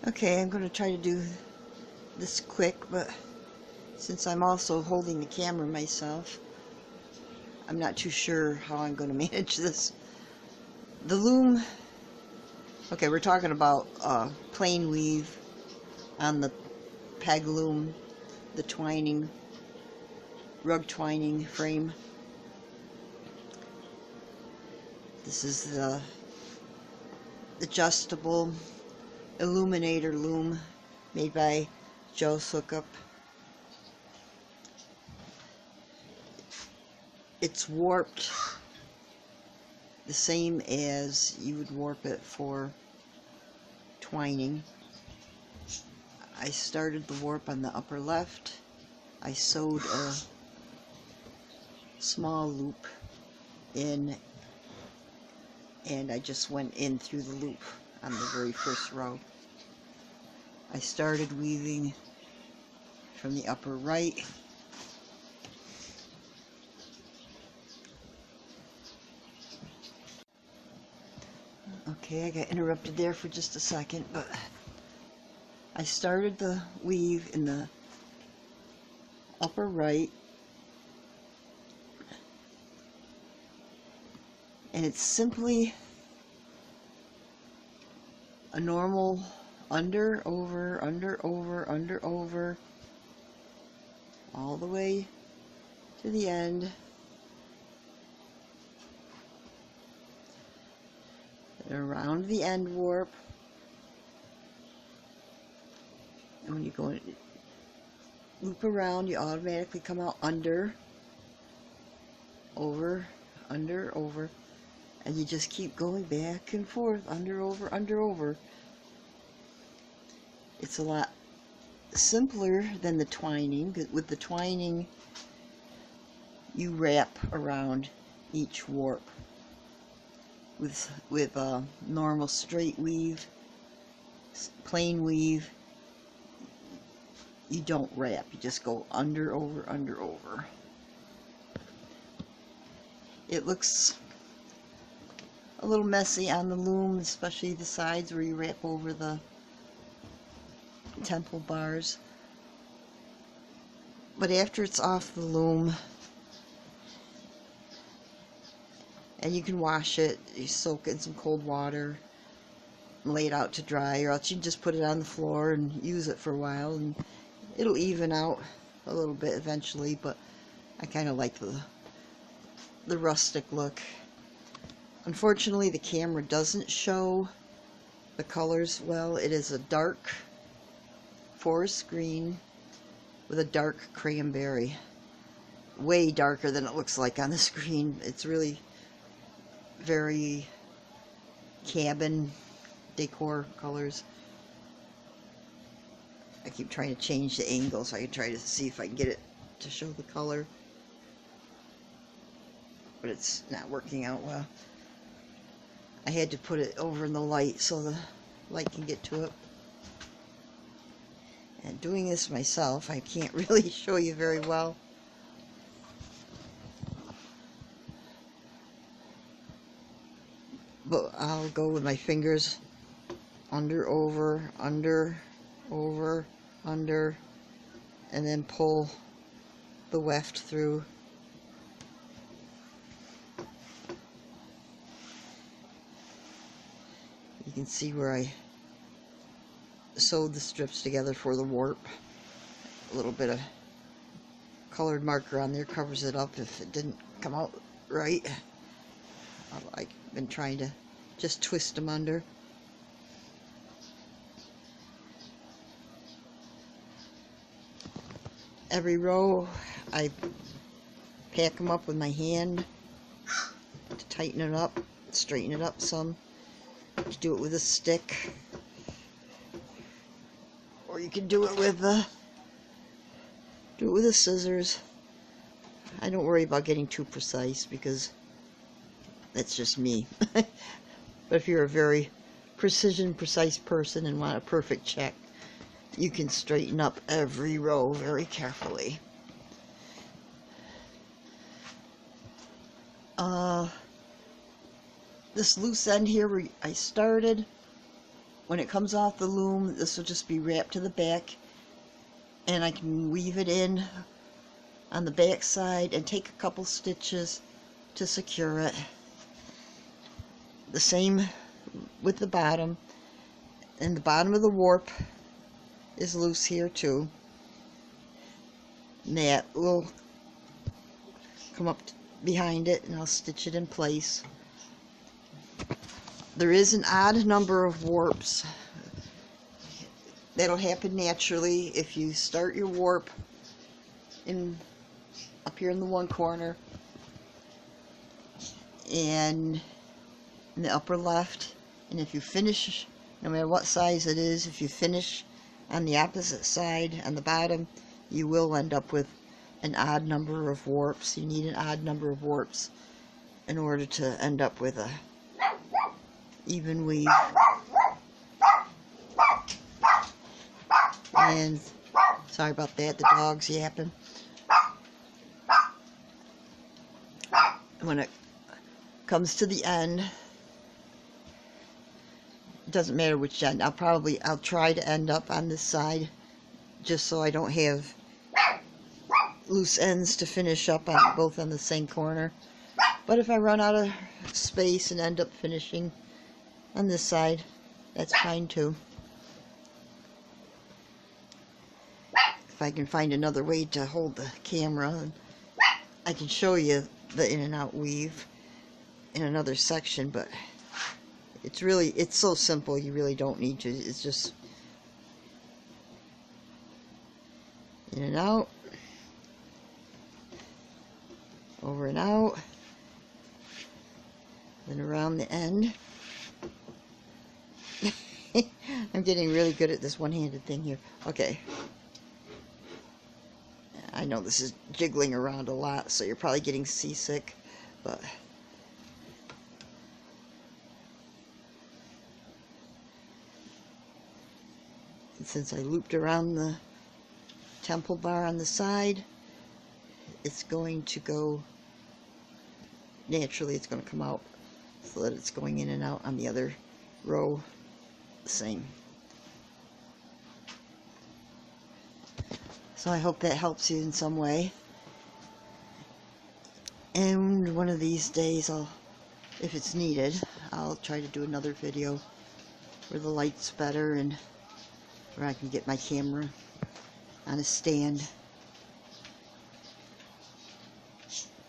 Okay, I'm going to try to do this quick, but since I'm also holding the camera myself, I'm not too sure how I'm going to manage this. The loom, okay, we're talking about plain weave on the peg loom, the twining, rug twining frame. This is the adjustable I-LOOM-INATOR loom made by Joe's Hookup. It's warped the same as you would warp it for twining. I started the warp on the upper left. I sewed a small loop in, and I just went in through the loop on the very first row. I started weaving from the upper right. Okay, I got interrupted there for just a second, but I started the weave in the upper right, and it's simply a normal under, over, under, over, under, over, all the way to the end. And around the end warp, and when you go in, loop around, you automatically come out under, over, under, over, and you just keep going back and forth, under, over, under, over. It's a lot simpler than the twining. With the twining, you wrap around each warp. With normal straight weave, plain weave, you don't wrap. You just go under, over, under, over. It looks a little messy on the loom, especially the sides where you wrap over the temple bars. But after it's off the loom, and you can wash it, you soak it in some cold water, and lay it out to dry, or else you can just put it on the floor and use it for a while, and it'll even out a little bit eventually, but I kind of like the rustic look. Unfortunately, the camera doesn't show the colors well. It is a dark forest green with a dark cranberry. Way darker than it looks like on the screen. It's really very cabin decor colors. I keep trying to change the angle so I can try to see if I can get it to show the color, but it's not working out well. I had to put it over in the light so the light can get to it. And doing this myself, I can't really show you very well. But I'll go with my fingers under, over, under, over, under, and then pull the weft through. You can see where I sewed the strips together for the warp. A little bit of colored marker on there covers it up if it didn't come out right. I've been trying to just twist them under. Every row I pack them up with my hand to tighten it up, straighten it up some. You do it with a stick, or you can do it with the scissors. I don't worry about getting too precise because that's just me. But if you're a very precise person and want a perfect check, you can straighten up every row very carefully. This loose end here where I started, when it comes off the loom, this will just be wrapped to the back, and I can weave it in on the back side and take a couple stitches to secure it. The same with the bottom, and the bottom of the warp is loose here too. And that will come up behind it, and I'll stitch it in place. There is an odd number of warps. That'll happen naturally if you start your warp up here in the one corner and in the upper left, and if you finish, no matter what size it is, if you finish on the opposite side on the bottom, you will end up with an odd number of warps. You need an odd number of warps in order to end up with a even weave. And sorry about that, the dog's yapping. When it comes to the end, it doesn't matter which end. I'll try to end up on this side just so I don't have loose ends to finish up on, both on the same corner. But if I run out of space and end up finishing on this side, that's fine too. If I can find another way to hold the camera, I can show you the in and out weave in another section, but it's so simple, you really don't need to. It's just in and out, over and out, then around the end. I'm getting really good at this one-handed thing here. Okay. I know this is jiggling around a lot, so you're probably getting seasick, but and since I looped around the temple bar on the side, it's going to go naturally. It's going to come out so that it's going in and out on the other row the same. So I hope that helps you in some way. And one of these days, if it's needed, I'll try to do another video where the light's better and where I can get my camera on a stand.